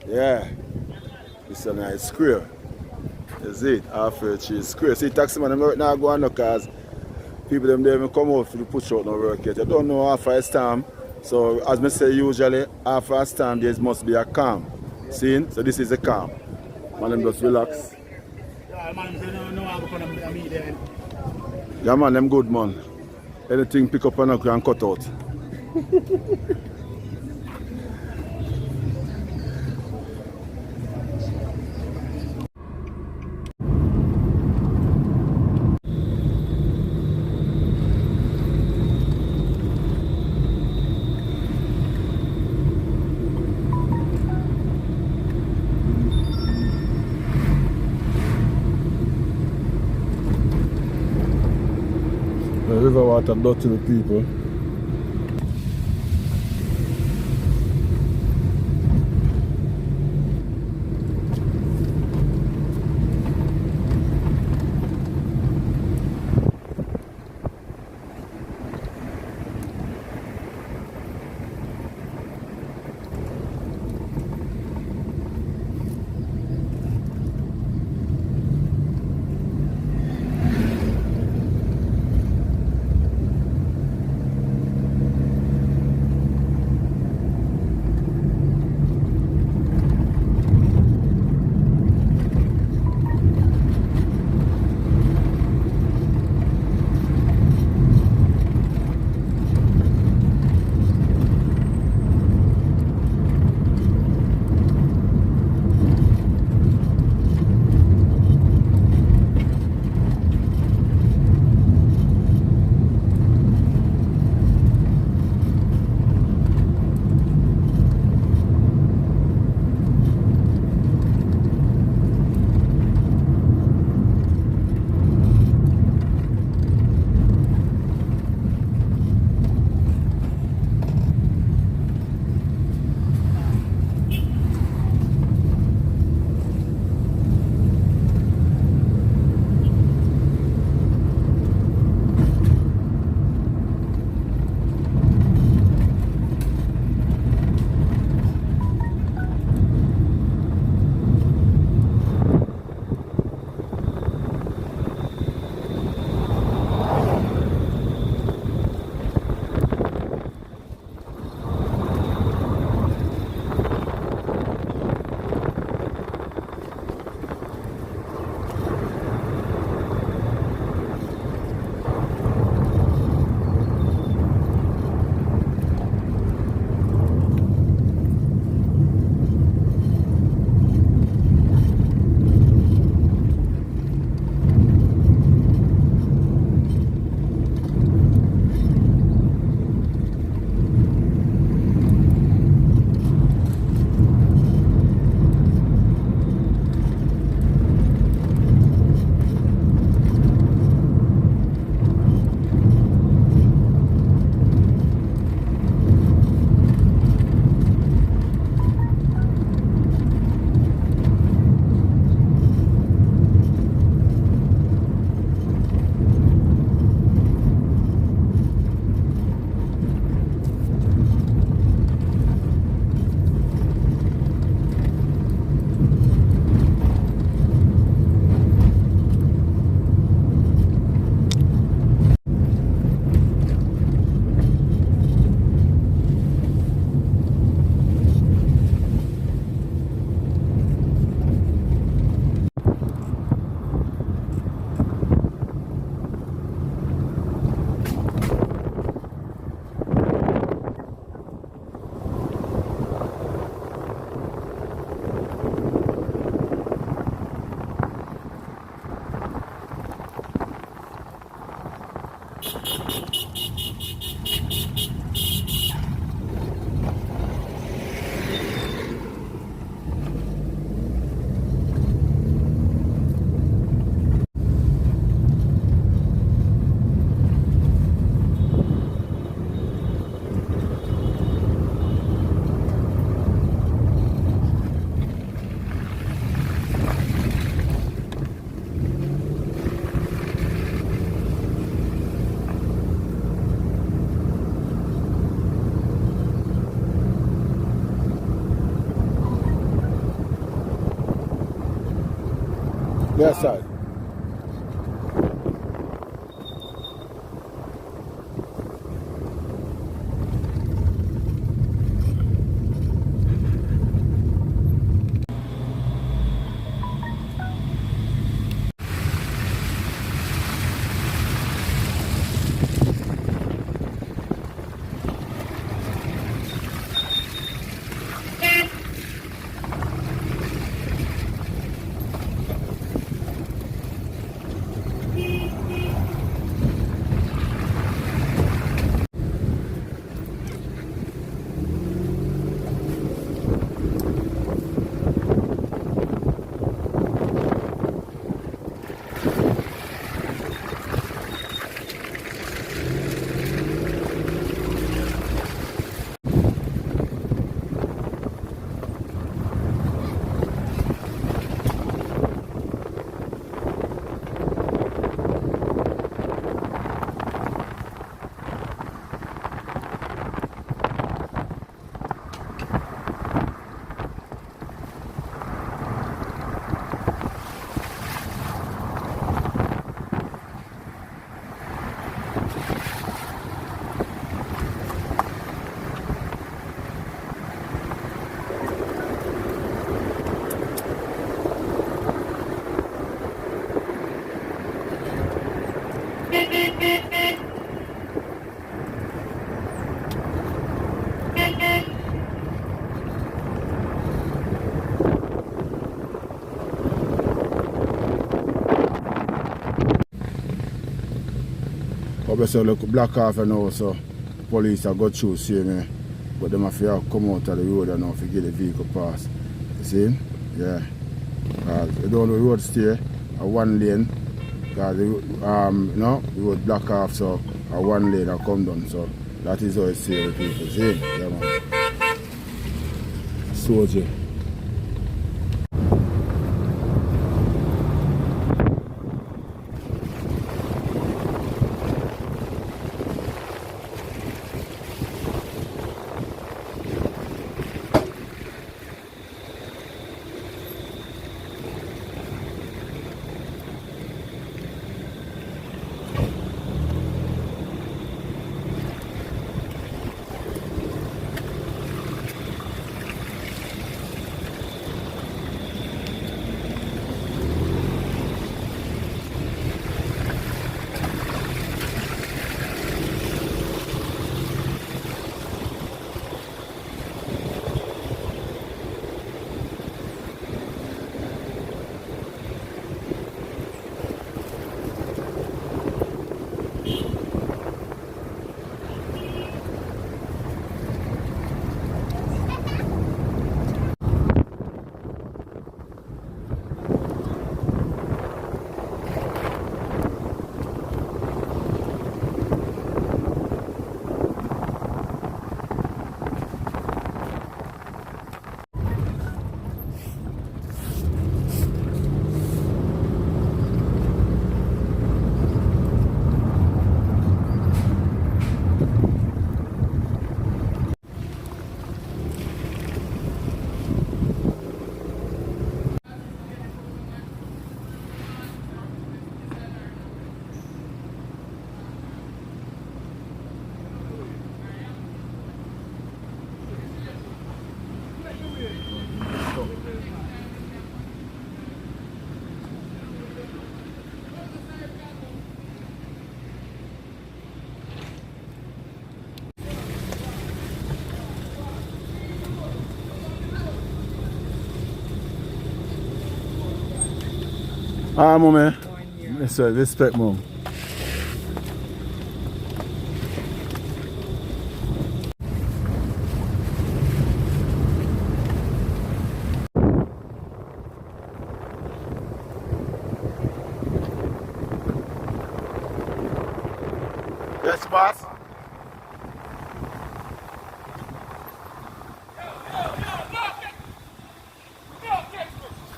Yeah, it's a nice square. Is it? Halfway cheese square. See, taxi man, them right now go on no cars. People them there even come out for the push out no work yet. You don't know after a storm. So as me say usually after a storm there must be a calm. See? So this is a calm. Man them just relax. Yeah, man, say no, I'm going to meet there. Yeah man, them good man. Anything pick up and cut out. The river water dirty the people. That side. Obviously, look, block off and now, so police are got through, see me. But them have to come out of the road and now to get the vehicle past. You see? Yeah. You don't know the road stay at one lane. Because the road block off, so at one lane I come down. So that is how I see the people. See? Yeah, man. Soldier. Ah, mommy. Yes, sir. Respect, mom. Yes, boss.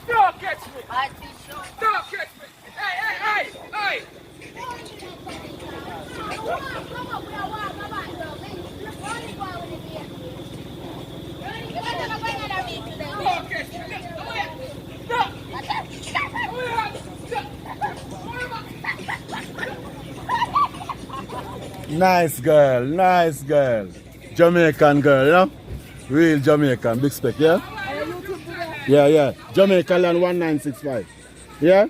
Don't catch me! Don't catch me! Hey, hey, hey, hey! Don't catch me! Nice girl, nice girl. Jamaican girl, you know? Real Jamaican, big spec, yeah? Yeah, yeah. Jamaica land 1965. Yeah?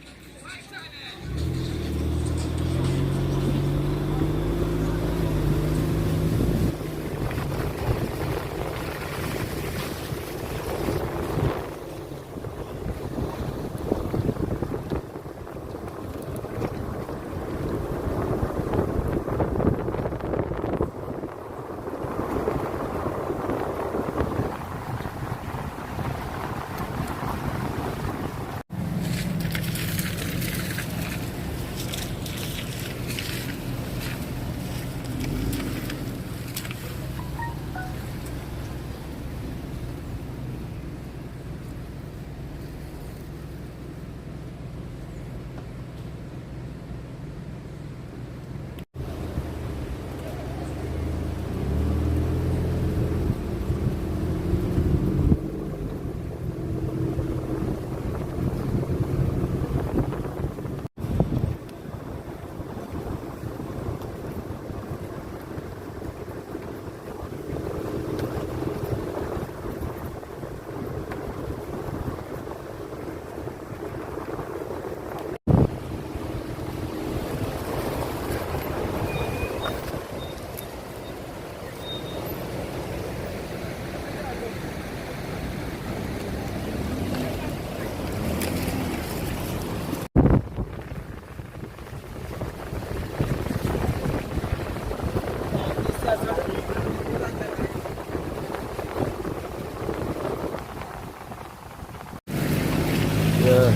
Yeah.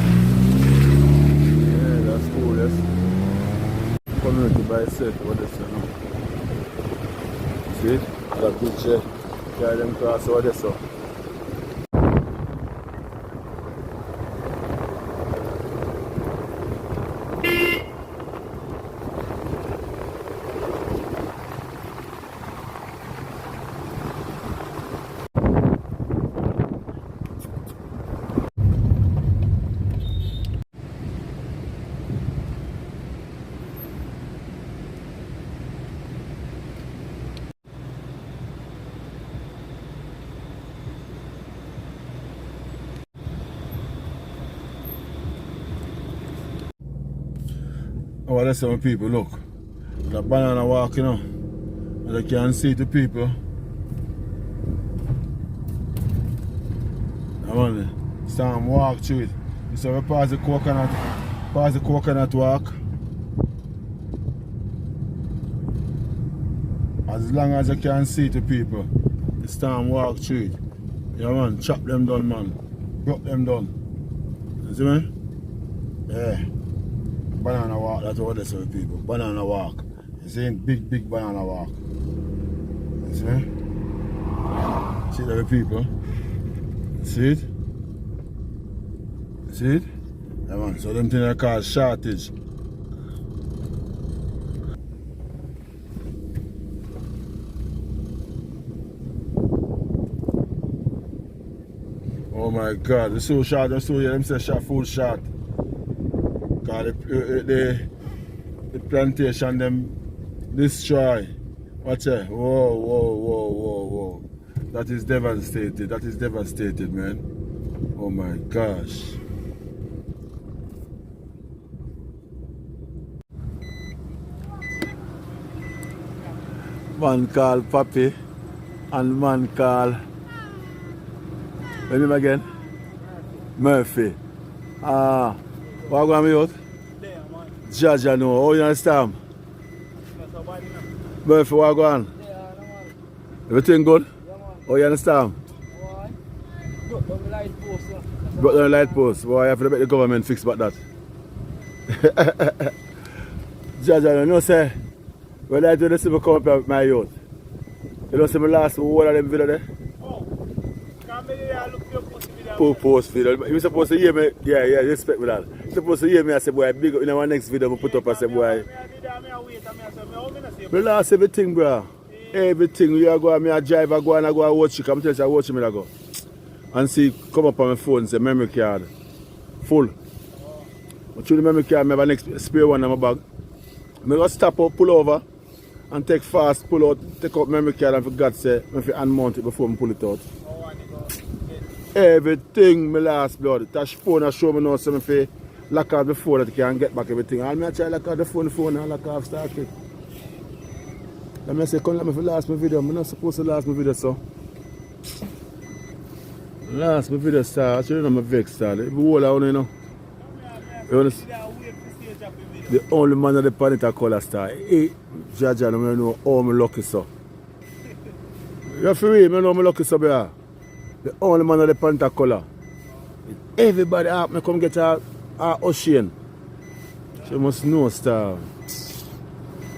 Yeah, that's cool, yes. Community by itself, what is it now? See? That good shit. Carry them cross over there, so. Oh, that's some people, look. The banana walk, you know. And I can see the people. I'm on it. Sam walk through it. So we pass the coconut walk. As long as I can see the people, the storm walk through it. Yeah man, chop them down man. Broke them down. You see me? Yeah. Banana walk, that's what they say people. Banana walk. You see big banana walk. You see me? See the people? See it? See it? Yeah man, so them things are called shortage. Oh my God, the so short, the so yeah, them say shot full shot. Cause the plantation them destroy. Watch it. Whoa. That is devastated, man. Oh my gosh. Man called Papi and man called, what's name again? Murphy. What going on out? Jaja no, how you understand? Murphy, what going on? Everything good? Oh, you understand? Brought down the light post. Boy, I have to make the government fix about that. Jaja, you know, say, when I do this, I come up with my youth. You know, see my last one of them video there? Oh, come here, I look your post video. Post video. You supposed to hear me? Yeah, respect me that. You supposed to hear me, I say, boy, big up in our next video, I put up, I say, boy. Me last everything, bro. Everything. You go and I drive, I go and watch you. Come tell you, I watch me, I go. And see, come up on my phone, say, memory card. Full. But through the memory card, I have a next spare one in my bag. I go stop up, pull over, and take fast, pull out, take out memory card and for God's sake, if you unmount it before I pull it out. Everything my last blood. Touch phone and show me now so if you lock off the phone that you can get back everything. I'll try to lock off the phone and lock off start it. Let me say, come let me for last my video. I'm not supposed to last my video so. Last my video star, I should know my vex star. The whole I you know. You understand? The only man that the planet I call a star. Hey, Jaja, I know how I'm lucky so. You're free, I know I'm lucky so, brother. The only man of the Panther color. Everybody out me come get our ocean. She must know star.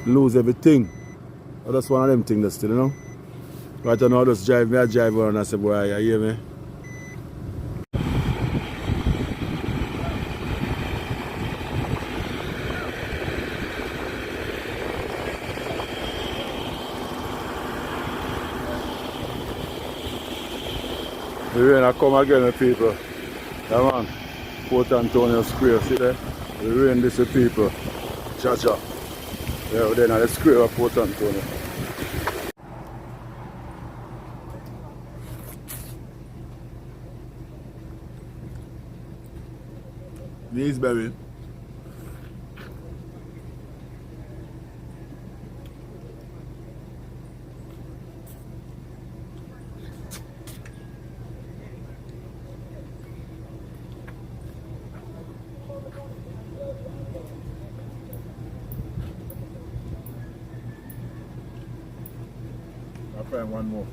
Lose everything. Oh, that's one of them things still, you know. Right now I just drive me, I drive around and I say, boy, you hear me? The rain I come again with people. Yeah man. Port Antonio Square, see there? The rain this with people. Cha-cha. Yeah, we're then at the square of Port Antonio. These baby. I'll find one more.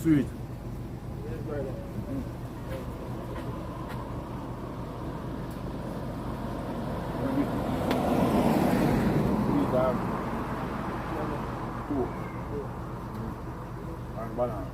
Sweet. And banana.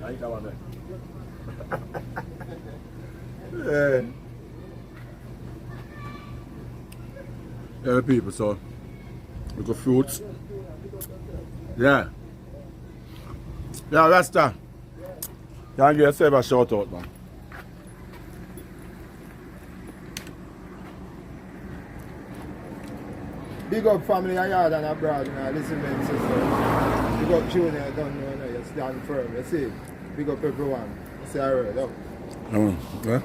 I eat that one there. Yeah, the people, so we got fruits. Yeah. Yeah, Rasta. You can give yourself a shout out, man. Big up family and yard and abroad, you know, listen to them, sister. Big up children, I don't know, you stand firm, you see. Big up everyone. You see, I heard, up. Yeah.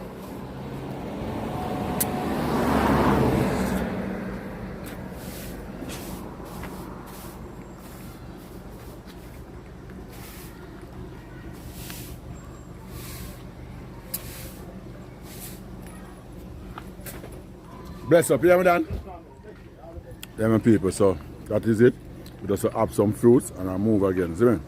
Bless up, you hear me, Dan? Yeah, my people, so that is it. We just have some fruits and I move again, see me?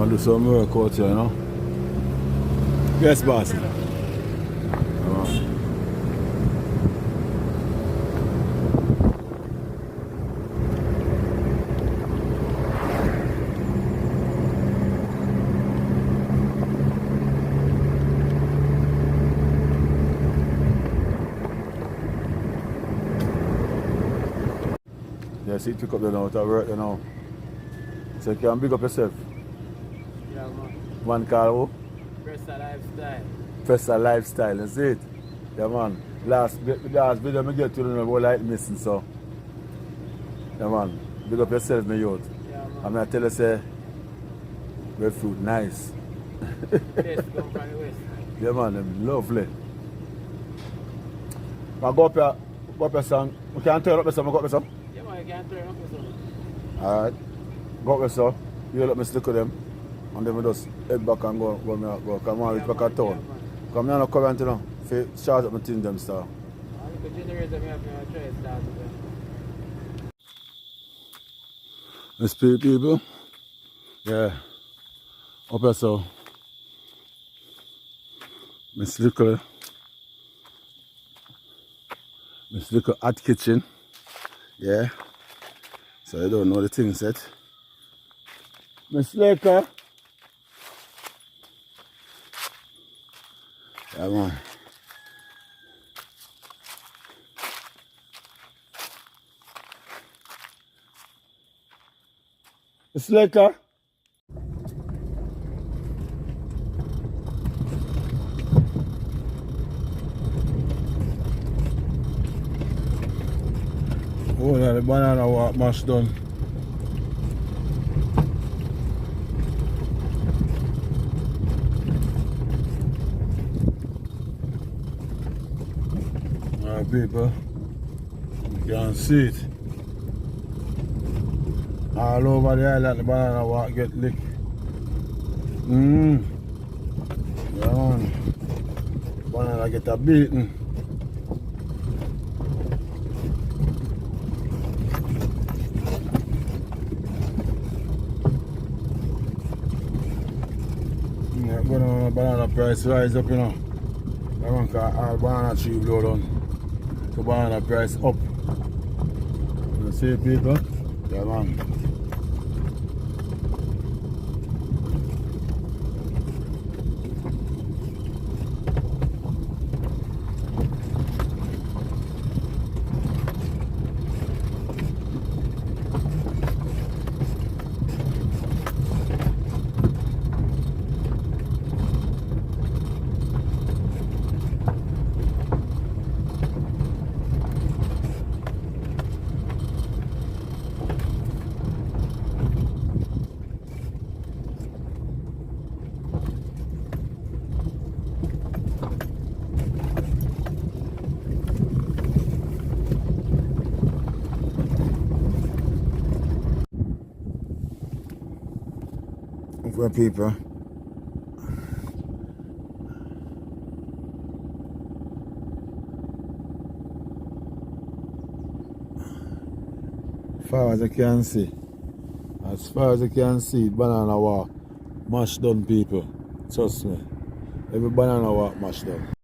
Do some work out here, you know? Yes, boss. Yes, you took up the note of work, you know. So you can big up yourself. Yeah, man. One call who? Festa Lifestyle. Festa Lifestyle, that's it. Yeah, man. Last video I get to know about light missing, so. Yeah, man. Big up yourself, my youth. Yeah, man. I'm going to tell you, say, breadfruit, nice. Yes, come from the west. Yeah, man, them lovely. I go up here, son. We can turn up here, son. We go up here, son. Yeah, man, you can't turn up with something. Alright. Go up here, son. You let me stick with them. And then we just head back and go. Come on, reach back at town. Come here, no current, you know. If charge up my thing, them, star. The generator, I have to try to start with them. Let's pay people. Yeah. Up here, so. Miss Little hot kitchen. Yeah. So you don't know the thing set. Miss Laker. Yeah, man. Miss Laker. Oh, yeah, the banana walk mash done. Alright, people, you can see it. All over the island, the banana walk get licked. Yeah, man. Banana get a beating. Banana price rise up, you know. That one called all banana tree blow down. So banana price up. You see people? Yeah, man. poor people. Far as I can see, as far as I can see, banana walk mashed down people. Trust me. Every banana walk mashed down.